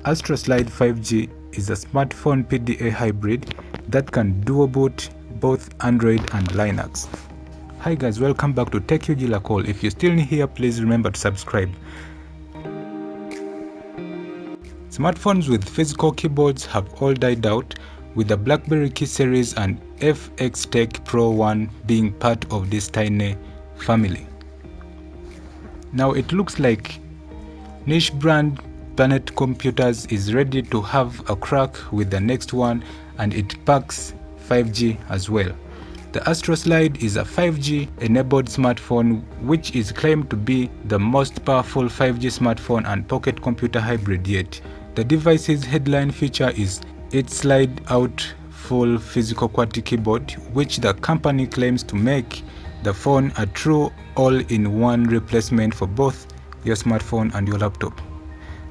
Astro Slide 5G is a smartphone PDA hybrid that can dual boot both Android and Linux. Hi guys, welcome back to Tech UgLakor. If you're still new here, please remember to subscribe. Smartphones with physical keyboards have all died out, with the BlackBerry Key series and FX Tech Pro 1 being part of this tiny family. Now it looks like niche brand Planet Computers is ready to have a crack with the next one, and it packs 5G as well. The Astro Slide is a 5G enabled smartphone which is claimed to be the most powerful 5G smartphone and pocket computer hybrid yet. The device's headline feature is its slide out full physical QWERTY keyboard, which the company claims to make the phone a true all-in-one replacement for both your smartphone and your laptop.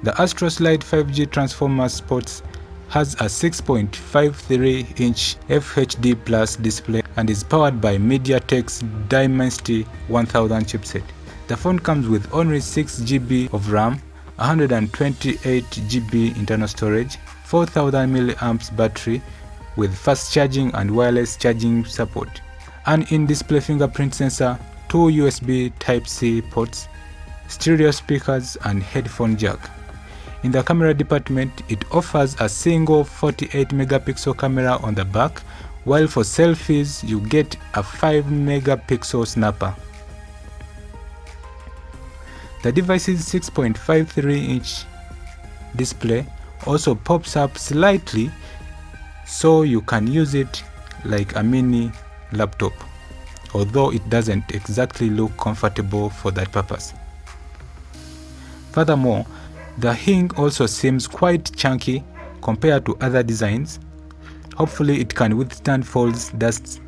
The Astro Slide 5G Transformer Sports has a 6.53-inch FHD Plus display and is powered by MediaTek's Dimensity 1000 chipset. The phone comes with only 6 GB of RAM, 128 GB internal storage, 4000 mAh battery with fast charging and wireless charging support, an in-display fingerprint sensor, 2 USB Type-C ports, stereo speakers and headphone jack. In the camera department, it offers a single 48 megapixel camera on the back, while for selfies you get a 5 megapixel snapper. The device's 6.53-inch display also pops up slightly, so you can use it like a mini laptop, although it doesn't exactly look comfortable for that purpose. Furthermore, the hinge also seems quite chunky compared to other designs. Hopefully it can withstand falls, dust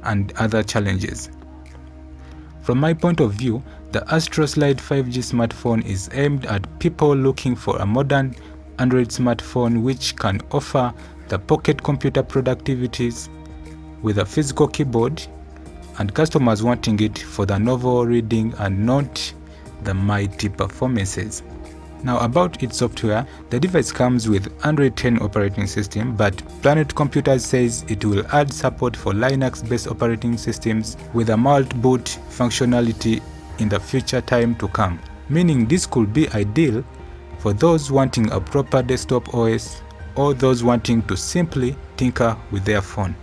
and other challenges. From my point of view, the Astro Slide 5G smartphone is aimed at people looking for a modern Android smartphone which can offer the pocket computer productivities with a physical keyboard, and customers wanting it for the novel reading and not the mighty performances. Now about its software, the device comes with Android 10 operating system, but Planet Computers says it will add support for Linux-based operating systems with a mild boot functionality in the future time to come, meaning this could be ideal for those wanting a proper desktop OS or those wanting to simply tinker with their phone.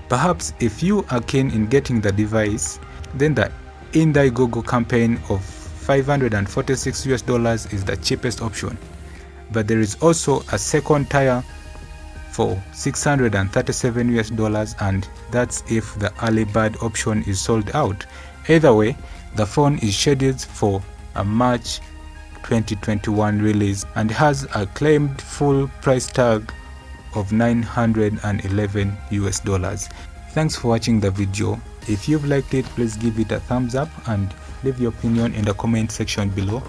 Perhaps if you are keen in getting the device, then the Indiegogo campaign of $546 is the cheapest option, but there is also a second tier for $637, and that's if the early bird option is sold out. Either way, the phone is scheduled for a March 2021 release and has a claimed full price tag of $911. Thanks for watching the video. If you've liked it, please give it a thumbs up and leave your opinion in the comment section below.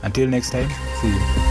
Until next time, see you.